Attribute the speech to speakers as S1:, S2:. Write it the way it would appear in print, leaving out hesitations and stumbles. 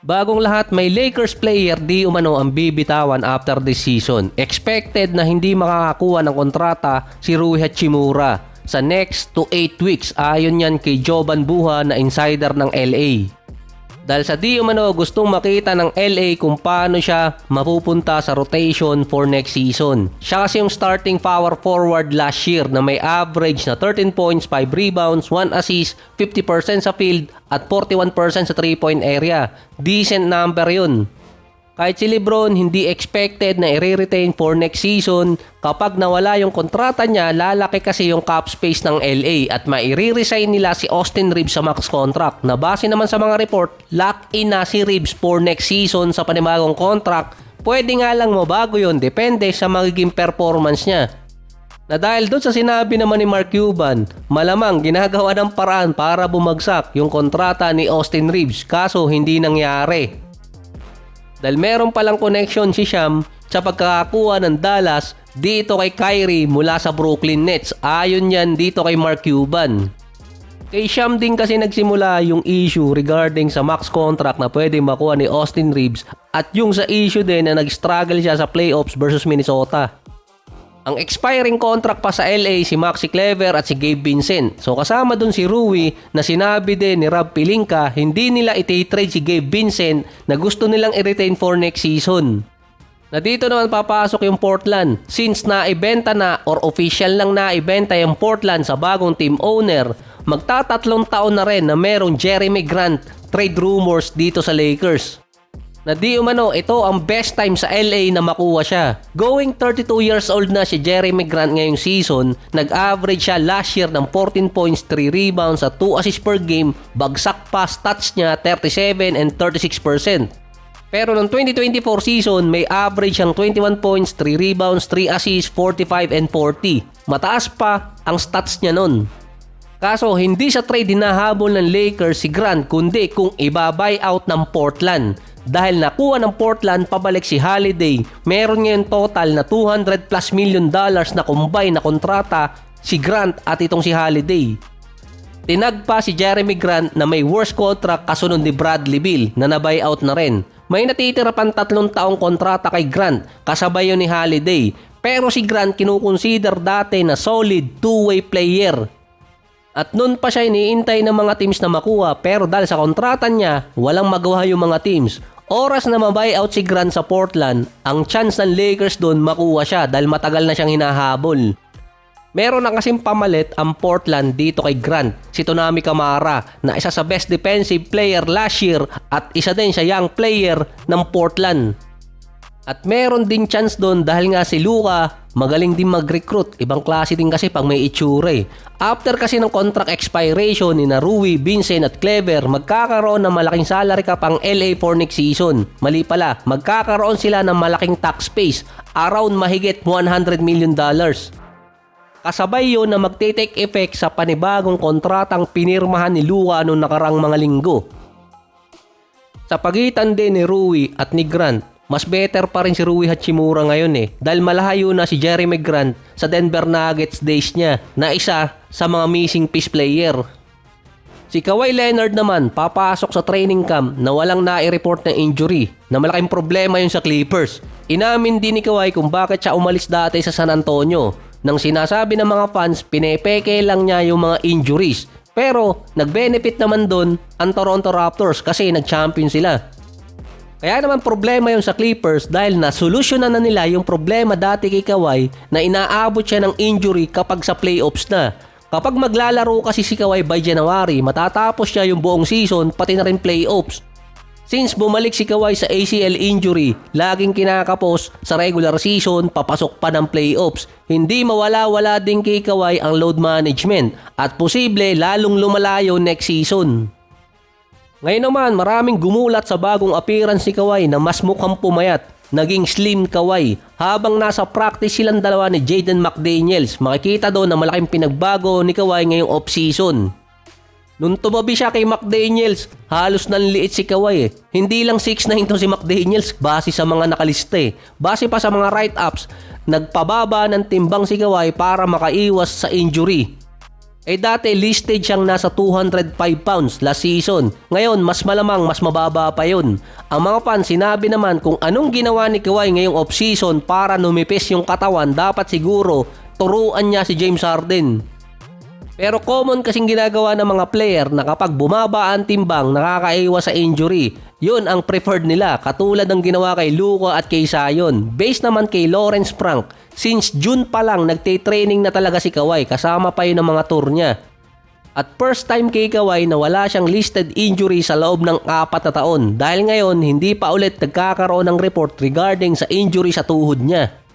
S1: Bagong lahat, may Lakers player di umano ang bibitawan after this season. Expected na hindi makakakuha ng kontrata si Rui Hachimura sa next to 8 weeks ayon yan kay Jovan Buha na insider ng LA. Dahil sa di umano gustong makita ng LA kung paano siya mapupunta sa rotation for next season. Siya kasi yung starting power forward last year na may average na 13 points, 5 rebounds, 1 assist, 50% sa field at 41% sa 3-point area. Decent number yun. Kahit si Lebron hindi expected na i-retain for next season, kapag nawala yung kontrata niya, lalaki kasi yung cap space ng LA at maire-resign nila si Austin Reeves sa max contract na base naman sa mga report, lock-in na si Reeves for next season sa panibagong contract. Pwede nga lang mabago yun, depende sa magiging performance niya. Na dahil doon sa sinabi naman ni Mark Cuban, malamang ginagawa ng paraan para bumagsak yung kontrata ni Austin Reeves kaso hindi nangyari. Dahil meron palang connection si Sham sa pagkakakuha ng Dallas dito kay Kyrie mula sa Brooklyn Nets. Ayon yan dito kay Mark Cuban. Kay Sham din kasi nagsimula yung issue regarding sa max contract na pwede makuha ni Austin Reeves at yung sa issue din na nag-struggle siya sa playoffs versus Minnesota. Ang expiring contract pa sa LA si Maxi Kleber at si Gabe Vincent. So kasama dun si Rui na sinabi din ni Rob Pelinka hindi nila iti-trade si Gabe Vincent na gusto nilang i-retain for next season. Na dito naman papasok yung Portland since naibenta na or official lang naibenta yung Portland sa bagong team owner. Magtatatlong taon na rin na merong Jeremy Grant trade rumors dito sa Lakers. Na di umano ito ang best time sa LA na makuha siya. Going 32 years old na si Jeremy Grant ngayong season, nag-average siya last year ng 14 points, 3 rebounds at 2 assists per game, bagsak pa stats niya 37 and 36%. Pero noong 2024 season, may average siyang 21 points, 3 rebounds, 3 assists, 45 and 40. Mataas pa ang stats niya nun. Kaso hindi sa trade hinahabol ng Lakers si Grant kundi kung iba-buy out ng Portland. Dahil nakuha ng Portland pabalik si Holiday, meron ngayon total na $200+ million na combine na kontrata si Grant at itong si Holiday. Tinag pa si Jeremy Grant na may worst contract kasunod ni Bradley Beal na na-buyout na rin. May natitira pang 3 taong kontrata kay Grant kasabay yun ni Holiday. Pero si Grant kinukonsider dati na solid two-way player. At noon pa siya iniintay ng mga teams na makuha pero dahil sa kontrata niya, walang magawa yung mga teams. Oras na mabuyout si Grant sa Portland, ang chance ng Lakers doon makuha siya dahil matagal na siyang hinahabol. Meron na kasing pamalit ang Portland dito kay Grant, si Tonami Camara na isa sa best defensive player last year at isa din siya young player ng Portland. At meron din chance doon dahil nga si Luka magaling din mag-recruit. Ibang klase din kasi pag may itsura eh. After kasi ng contract expiration ni Rui, Vincent at Kleber, magkakaroon ng malaking salary cap ang LA for next season. Mali pala, magkakaroon sila ng malaking tax space, around mahigit $100 million. Kasabay yun na magte-take effect sa panibagong kontratang pinirmahan ni Luka noong nakarang mga linggo. Sa pagitan din ni Rui at ni Grant, mas better pa rin si Rui Hachimura ngayon eh dahil malayo na si Jeremy Grant sa Denver Nuggets days niya na isa sa mga missing piece player. Si Kawhi Leonard naman papasok sa training camp na walang nai-report na injury na malaking problema yun sa Clippers. Inamin din ni Kawhi kung bakit siya umalis dati sa San Antonio. Nang sinasabi ng mga fans pinepeke lang niya yung mga injuries. Pero nag-benefit naman doon ang Toronto Raptors kasi nag-champion sila. Kaya naman problema yung sa Clippers dahil nasolusyonan na nila yung problema dati kay Kawhi na inaabot siya ng injury kapag sa playoffs na. Kapag maglalaro kasi si Kawhi by January, matatapos siya yung buong season pati na rin playoffs. Since bumalik si Kawhi sa ACL injury, laging kinakapos sa regular season, papasok pa ng playoffs. Hindi mawala-wala din kay Kawhi ang load management at posible lalong lumalayo next season. Ngayon naman, maraming gumulat sa bagong appearance ni Kawhi na mas mukhang pumayat. Naging slim Kawhi. Habang nasa practice silang dalawa ni Jaden McDaniels, makikita doon na malaking pinagbago ni Kawhi ngayong off-season. Nung tumabi siya kay McDaniels, halos nanliit si Kawhi eh. Hindi lang 6'9" to si McDaniels base sa mga nakalista eh. Base pa sa mga write-ups, nagpababa ng timbang si Kawhi para makaiwas sa injury. Dati listed siyang nasa 205 pounds last season. Ngayon mas malamang mas mababa pa yun. Ang mga fans sinabi naman kung anong ginawa ni Kawhi ngayong off-season para numipis yung katawan, dapat siguro turuan niya si James Harden. Pero common kasing ginagawa ng mga player na kapag bumaba ang timbang nakakaiwas sa injury. Yun ang preferred nila, katulad ng ginawa kay Luka at kay Zion. Based naman kay Lawrence Frank, since June pa lang nagte-training na talaga si Kawhi, kasama pa yun ng mga tour niya. At first time kay Kawhi na wala siyang listed injury sa loob ng 4 na taon. Dahil ngayon hindi pa ulit nagkakaroon ng report regarding sa injury sa tuhod niya.